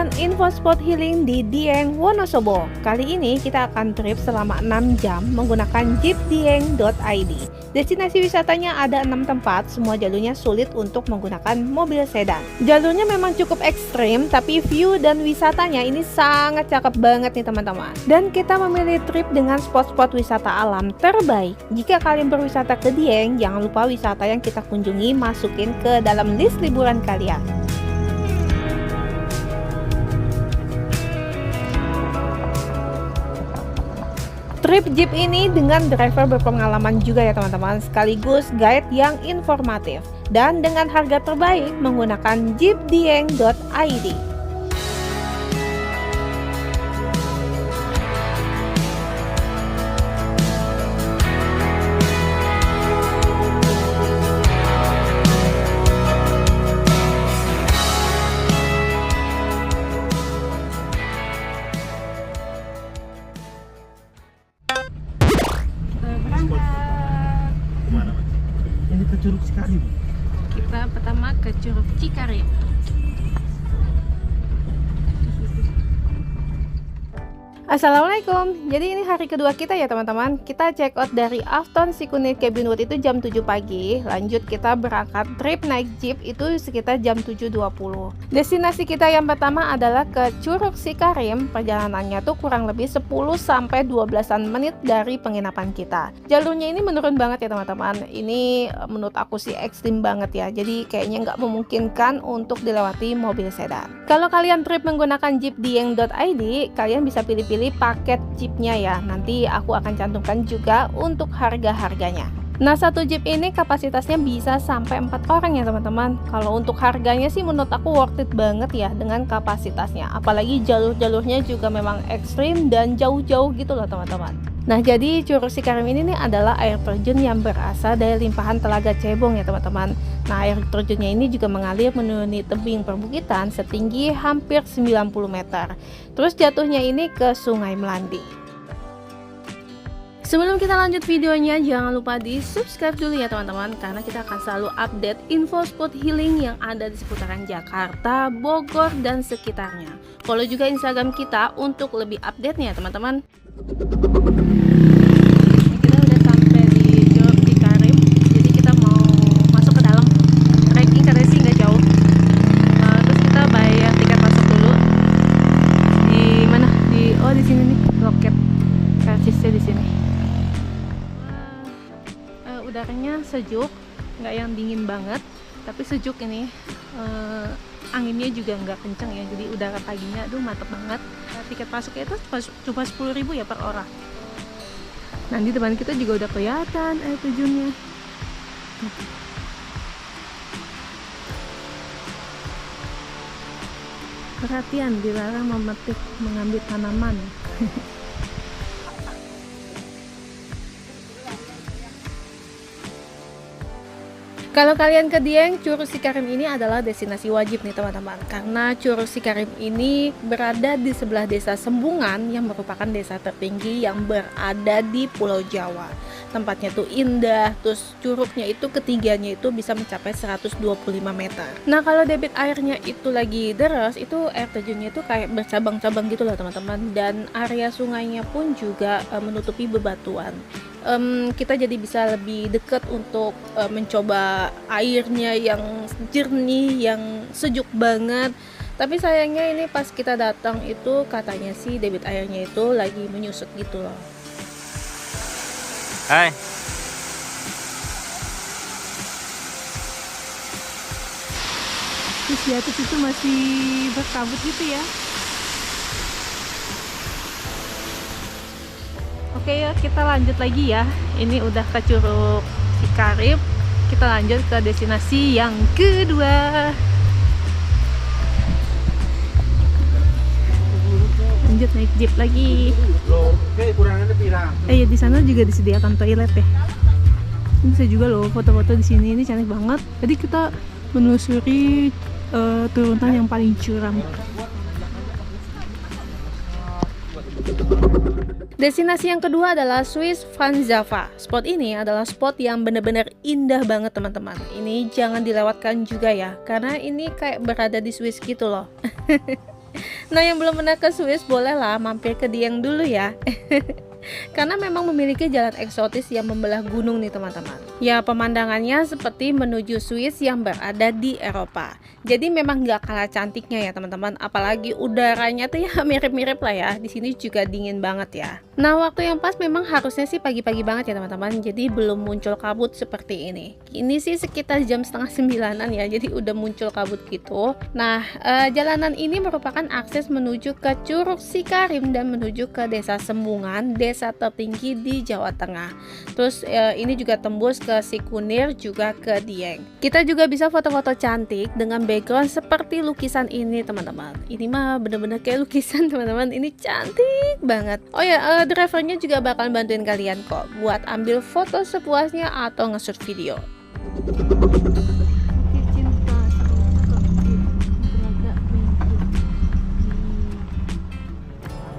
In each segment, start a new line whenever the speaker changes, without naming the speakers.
teman-teman, info spot healing di Dieng, Wonosobo. Kali ini kita akan trip selama 6 jam menggunakan jeep dieng.id. Destinasi wisatanya ada 6 tempat, semua jalurnya sulit untuk menggunakan mobil sedan. Jalurnya memang cukup ekstrim, tapi view dan wisatanya ini sangat cakep banget nih teman-teman. Dan kita memilih trip dengan spot-spot wisata alam terbaik. Jika kalian berwisata ke Dieng, jangan lupa wisata yang kita kunjungi masukin ke dalam list liburan kalian. Trip jeep ini dengan driver berpengalaman juga ya teman-teman, sekaligus guide yang informatif dan dengan harga terbaik menggunakan jeepdieng.id.
Ini ke Curug Cikarim.
Kita pertama ke Curug Cikarim. Assalamualaikum. Jadi ini hari kedua kita ya teman-teman. Kita check out dari Afton Sikunir Cabinwood itu jam 7 pagi. Lanjut kita berangkat trip naik jeep itu sekitar jam 7.20. Destinasi kita yang pertama adalah ke Curug Cikarim. Perjalanannya tuh kurang lebih 10-12 menit dari penginapan kita. Jalurnya ini menurun banget ya teman-teman. Ini menurut aku sih ekstrim banget ya. Jadi kayaknya nggak memungkinkan untuk dilewati mobil sedan. Kalau kalian trip menggunakan jeepdieng.id, kalian bisa pilih paket jeepnya ya. Nanti aku akan cantumkan juga untuk harga-harganya. Nah, satu jeep ini kapasitasnya bisa sampai 4 orang ya teman-teman. Kalau untuk harganya sih menurut aku worth it banget ya dengan kapasitasnya. Apalagi jalur-jalurnya juga memang ekstrim dan jauh-jauh gitu loh teman-teman. Nah, jadi Curug Cikarim ini nih adalah air terjun yang berasal dari limpahan Telaga Cebong ya teman-teman. Nah, air terjunnya ini juga mengalir menuruni tebing perbukitan setinggi hampir 90 meter. Terus jatuhnya ini ke Sungai Melandi. Sebelum kita lanjut videonya, jangan lupa di subscribe dulu ya teman-teman, karena kita akan selalu update info spot healing yang ada di seputaran Jakarta, Bogor, dan sekitarnya. Follow juga Instagram kita untuk lebih update-nya teman-teman. Kita udah sampai di Curug Cikarim, jadi kita mau masuk ke dalam. Ranking katanya sih nggak jauh. Terus kita bayar tiket masuk dulu. Di mana? Di sini nih, loket karcisnya di sini. Udaranya sejuk, nggak yang dingin banget, tapi sejuk ini. Anginnya juga nggak kenceng ya, jadi udara paginya aduh mantep banget. Tiket masuknya itu cuma 10.000 ya per orang. Nanti depan kita juga udah kelihatan air terjunnya. Perhatian, dilarang memetik mengambil tanaman. Kalau kalian ke Dieng, Curug Cikarim ini adalah destinasi wajib nih teman-teman. Karena Curug Cikarim ini berada di sebelah desa Sembungan yang merupakan desa tertinggi yang berada di Pulau Jawa. Tempatnya tuh indah, terus curugnya itu ketinggiannya itu bisa mencapai 125 meter. Nah, kalau debit airnya itu lagi deras, itu air terjunnya itu kayak bercabang-cabang gitu loh teman-teman. Dan area sungainya pun juga menutupi bebatuan. Kita jadi bisa lebih dekat untuk mencoba airnya yang jernih, yang sejuk banget. Tapi sayangnya ini pas kita datang itu katanya sih debit airnya itu lagi menyusut gitu loh.
Hai.
Terus di atas itu masih berkabut gitu ya. Oke ya, kita lanjut lagi ya. Ini udah ke Curug Cikarim. Kita lanjut ke destinasi yang kedua. Lanjut naik jeep lagi. Ya di sana juga disediakan toilet ya. Ini bisa juga loh foto-foto di sini. Ini cantik banget. Jadi kita menelusuri turunan yang paling curam. Destinasi yang kedua adalah Swiss Franz Java. Spot ini adalah spot yang benar-benar indah banget teman-teman. Ini jangan dilewatkan juga ya, karena ini kayak berada di Swiss gitu loh. Nah, yang belum pernah ke Swiss bolehlah mampir ke Dieng dulu ya. Karena memang memiliki jalan eksotis yang membelah gunung nih teman-teman. Ya, pemandangannya seperti menuju Swiss yang berada di Eropa. Jadi memang nggak kalah cantiknya ya teman-teman. Apalagi udaranya tuh ya mirip-mirip lah ya. Di sini juga dingin banget ya. Nah, waktu yang pas memang harusnya sih pagi-pagi banget ya teman-teman. Jadi belum muncul kabut seperti ini. Ini sih sekitar jam setengah 9-an ya. Jadi udah muncul kabut gitu. Nah, jalanan ini merupakan akses menuju ke Curug Sikarim dan menuju ke Desa Sembungan, desa tertinggi di Jawa Tengah. Terus ini juga tembus ke Sikunir, juga ke Dieng. Kita juga bisa foto-foto cantik dengan background seperti lukisan ini teman-teman. Ini mah bener-bener kayak lukisan teman-teman. Ini cantik banget. Oh ya, drivernya juga bakal bantuin kalian kok buat ambil foto sepuasnya atau nge-shoot video.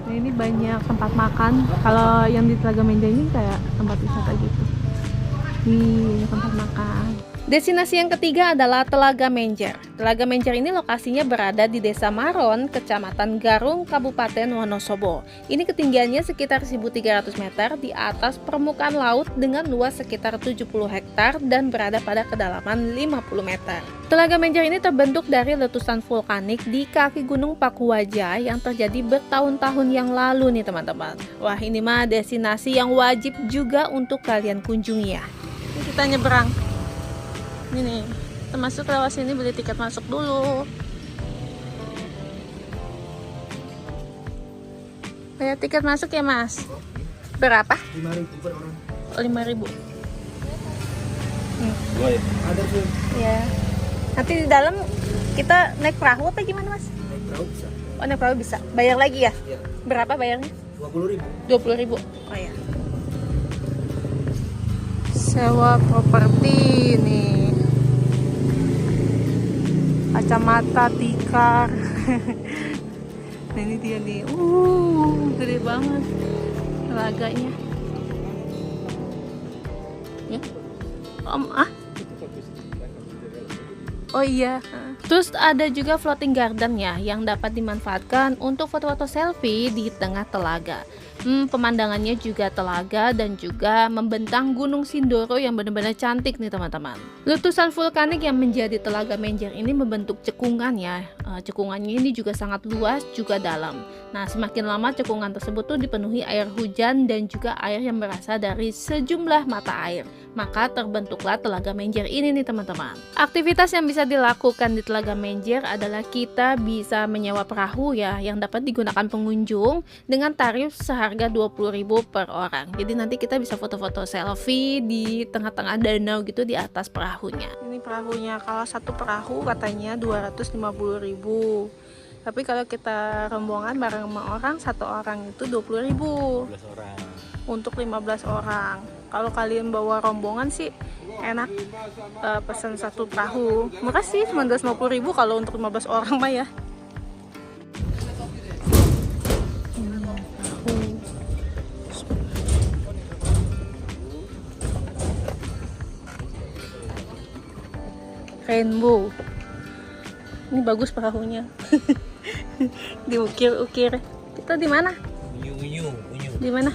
Nah, ini banyak tempat makan. Kalau yang di Telaga Menja ini kayak tempat wisata gitu. Nih, tempat makan. Destinasi yang ketiga adalah Telaga Menjer. Telaga Menjer ini lokasinya berada di Desa Maron, Kecamatan Garung, Kabupaten Wonosobo. Ini ketinggiannya sekitar 1.300 meter di atas permukaan laut dengan luas sekitar 70 hektar dan berada pada kedalaman 50 meter. Telaga Menjer ini terbentuk dari letusan vulkanik di kaki Gunung Pakuwaja yang terjadi bertahun-tahun yang lalu nih teman-teman. Wah, ini mah destinasi yang wajib juga untuk kalian kunjungi ya. Ini kita nyebrang. Ini nih, termasuk lewat sini beli tiket masuk dulu. Bayar tiket masuk ya mas? Berapa?
5.000 per orang.
Oh, 5.000.
Ada tuh.
Ya. Nanti di dalam kita naik perahu apa gimana mas?
Naik perahu bisa.
Oh, naik perahu bisa. Bayar lagi ya?
Iya.
Berapa bayarnya?
20.000.
20.000. Oh ya. Sewa properti nih. Kacamata tikar. Nah, ini dia nih. Gede banget telaganya. Ya. Oh iya. Terus ada juga floating garden ya yang dapat dimanfaatkan untuk foto-foto selfie di tengah telaga. Pemandangannya juga telaga dan juga membentang Gunung Sindoro yang benar-benar cantik nih teman-teman. Letusan vulkanik yang menjadi Telaga Menjer ini membentuk cekungan ya. Cekungannya ini juga sangat luas juga dalam. Nah, semakin lama cekungan tersebut tuh dipenuhi air hujan dan juga air yang berasal dari sejumlah mata air. Maka terbentuklah Telaga Menjer ini nih teman-teman. Aktivitas yang bisa dilakukan di Telaga Menjer adalah kita bisa menyewa perahu ya yang dapat digunakan pengunjung dengan tarif seharga 20.000 per orang. Jadi nanti kita bisa foto-foto selfie di tengah-tengah danau gitu di atas perahunya. Ini perahunya, kalau satu perahu katanya 250.000. Tapi kalau kita rombongan bareng sama orang, satu orang itu 20.000.
15 orang.
Untuk 15 orang. Kalau kalian bawa rombongan sih enak, pesan satu perahu. Murah sih, cuma 250.000 kalau untuk 15 orang mah ya. Rainbow. Ini bagus perahunya. Diukir-ukir. Kita di mana?
Unyu.
Di mana?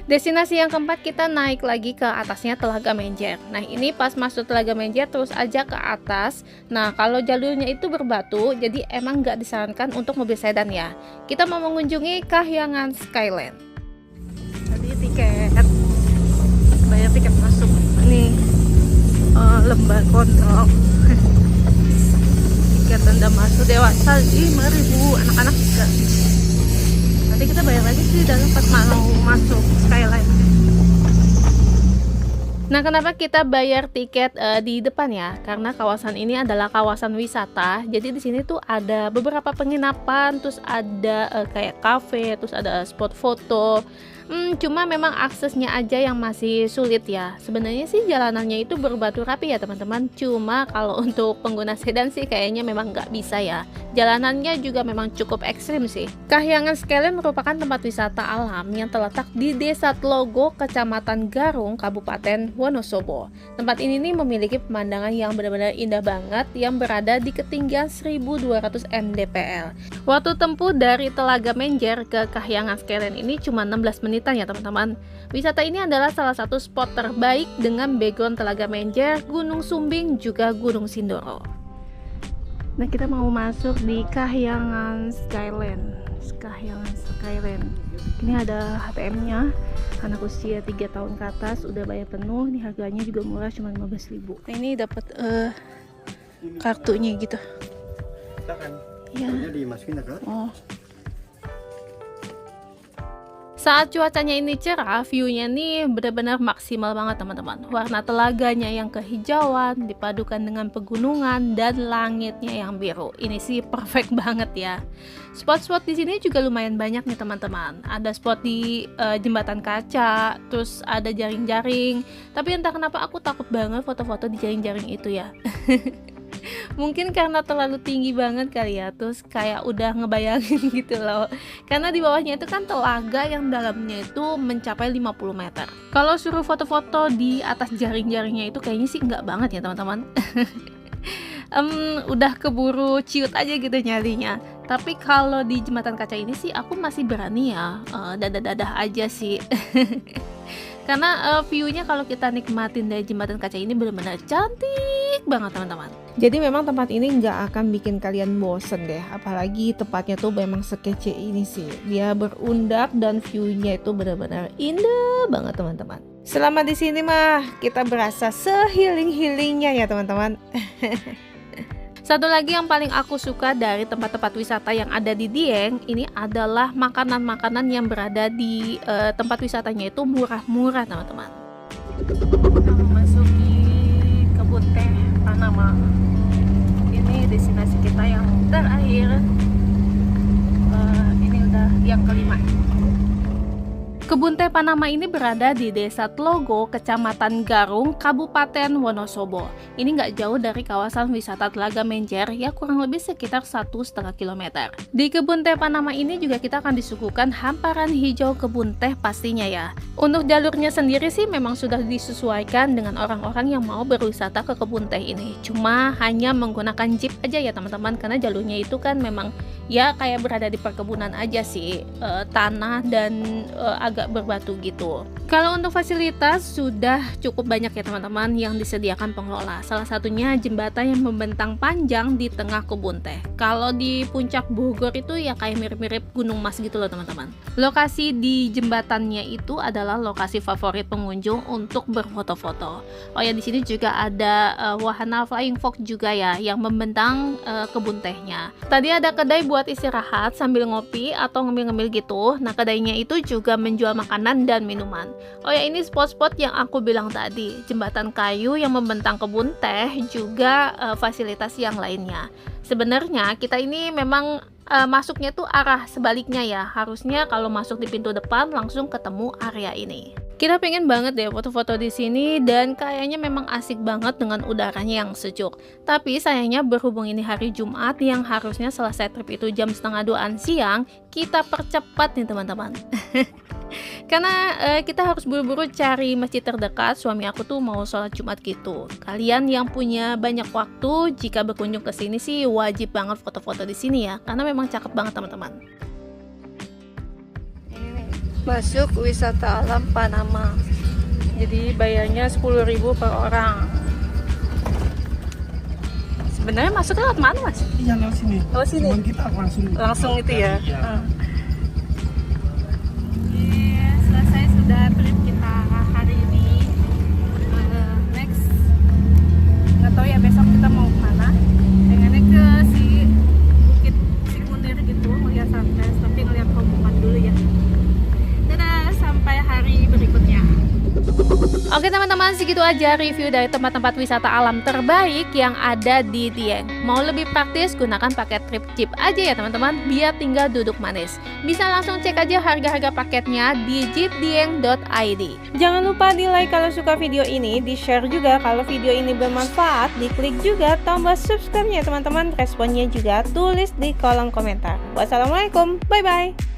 Destinasi yang keempat, kita naik lagi ke atasnya Telaga Menjer. Nah, ini pas masuk Telaga Menjer terus aja ke atas. Nah, kalau jalurnya itu berbatu, jadi emang nggak disarankan untuk mobil sedan ya. Kita mau mengunjungi Kahyangan Skyland. Tadi tiket, bayar tiket masuk. Ini lembar kontrol. Tiket tanda masuk dewasa 5.000, anak-anak juga. Nanti kita bayar lagi sih dalam pas mau masuk Skyline. Nah, kenapa kita bayar tiket di depan ya? Karena kawasan ini adalah kawasan wisata. Jadi di sini tuh ada beberapa penginapan, terus ada kayak kafe, terus ada spot foto. Cuma memang aksesnya aja yang masih sulit ya. Sebenarnya sih jalanannya itu berbatu rapi ya teman-teman. Cuma kalau untuk pengguna sedan sih kayaknya memang nggak bisa ya. Jalanannya juga memang cukup ekstrim sih. Kahyangan Skyline merupakan tempat wisata alam yang terletak di Desa Tlogo, Kecamatan Garung, Kabupaten Wonosobo. Tempat ini nih memiliki pemandangan yang benar-benar indah banget yang berada di ketinggian 1200 mdpl. Waktu tempuh dari Telaga Menjer ke Kahyangan Skyline ini cuma 16 menitan ya teman-teman. Wisata ini adalah salah satu spot terbaik dengan background Telaga Menjer, Gunung Sumbing, juga Gunung Sindoro. Nah, kita mau masuk di Kahyangan Skyline. Ini ada HTM-nya. Anak usia 3 tahun ke atas udah bayar penuh. Ini harganya juga murah, cuma 15.000. Nah, ini dapat kartunya gitu. Ya. Oh. Saat cuacanya ini cerah, view-nya nih benar-benar maksimal banget teman-teman. Warna telaganya yang kehijauan dipadukan dengan pegunungan dan langitnya yang biru. Ini sih perfect banget ya. Spot-spot di sini juga lumayan banyak nih teman-teman. Ada spot di jembatan kaca, terus ada jaring-jaring. Tapi entah kenapa aku takut banget foto-foto di jaring-jaring itu ya. Mungkin karena terlalu tinggi banget kali ya, terus kayak udah ngebayangin gitu loh. Karena di bawahnya itu kan telaga yang dalamnya itu mencapai 50 meter. Kalau suruh foto-foto di atas jaring-jaringnya itu kayaknya sih enggak banget ya teman-teman. Udah keburu ciut aja gitu nyalinya. Tapi kalau di jembatan kaca ini sih aku masih berani ya, dadah-dadah aja sih. Karena view-nya kalau kita nikmatin dari jembatan kaca ini benar-benar cantik banget teman-teman. Jadi memang tempat ini nggak akan bikin kalian bosen deh. Apalagi tempatnya tuh memang sekece ini sih. Dia berundak dan view-nya itu benar-benar indah banget teman-teman. Selama di sini mah kita berasa sehealing-healingnya ya teman-teman. Satu lagi yang paling aku suka dari tempat-tempat wisata yang ada di Dieng ini adalah makanan-makanan yang berada di tempat wisatanya itu murah-murah teman-teman. Kita memasuki kebun teh Panama. Ini destinasi kita yang terakhir. Ini udah yang kelima. Kebun teh Panama ini berada di Desa Tlogo, Kecamatan Garung, Kabupaten Wonosobo. Ini nggak jauh dari kawasan wisata Telaga Menjer, ya kurang lebih sekitar 1,5 km. Di kebun teh Panama ini juga kita akan disuguhkan hamparan hijau kebun teh pastinya ya. Untuk jalurnya sendiri sih memang sudah disesuaikan dengan orang-orang yang mau berwisata ke kebun teh ini. Cuma hanya menggunakan jeep aja ya teman-teman, karena jalurnya itu kan memang ya kayak berada di perkebunan aja sih, tanah dan agak berbatu gitu. Kalau untuk fasilitas sudah cukup banyak ya teman-teman yang disediakan pengelola. Salah satunya jembatan yang membentang panjang di tengah kebun teh. Kalau di puncak Bogor itu ya kayak mirip-mirip Gunung Mas gitu loh teman-teman. Lokasi di jembatannya itu adalah lokasi favorit pengunjung untuk berfoto-foto. Oh ya, di sini juga ada wahana flying fox juga ya yang membentang kebun tehnya. Tadi ada kedai buat istirahat sambil ngopi atau ngemil-ngemil gitu. Nah, kedainya itu juga menjual makanan dan minuman. Oh ya, ini spot-spot yang aku bilang tadi, jembatan kayu yang membentang kebun teh, juga fasilitas yang lainnya. Sebenarnya kita ini memang masuknya tuh arah sebaliknya ya. Harusnya kalau masuk di pintu depan langsung ketemu area ini. Kita pengen banget deh foto-foto di sini dan kayaknya memang asik banget dengan udaranya yang sejuk. Tapi sayangnya berhubung ini hari Jumat yang harusnya selesai trip itu jam 1:30 siang, kita percepat nih teman-teman. Karena kita harus buru-buru cari masjid terdekat. Suami aku tuh mau sholat Jumat gitu. Kalian yang punya banyak waktu jika berkunjung ke sini sih wajib banget foto-foto di sini ya, karena memang cakep banget teman-teman. Masuk wisata alam Panama. Jadi bayarnya 10.000 per orang. Sebenarnya masuk lewat mana, Mas?
Iya, lewat sini.
Lewat sini.
Cuman kita
Langsung itu ya.
Iya.
Selesai sudah trip kita hari ini. Next, nggak tahu ya besok kita mau kemana. Pengennya ke si Bukit Sikunir gitu, melihat sunrise, tapi ngeliat pegunungan dulu ya. Dadah, sampai hari berikutnya. Oke teman-teman, segitu aja review dari tempat-tempat wisata alam terbaik yang ada di Dieng. Mau lebih praktis, gunakan paket trip Jeep aja ya teman-teman, biar tinggal duduk manis. Bisa langsung cek aja harga-harga paketnya di jeepdieng.id. Jangan lupa di like kalau suka video ini, di share juga kalau video ini bermanfaat, diklik juga tombol subscribe-nya teman-teman, responnya juga tulis di kolom komentar. Wassalamualaikum, bye-bye.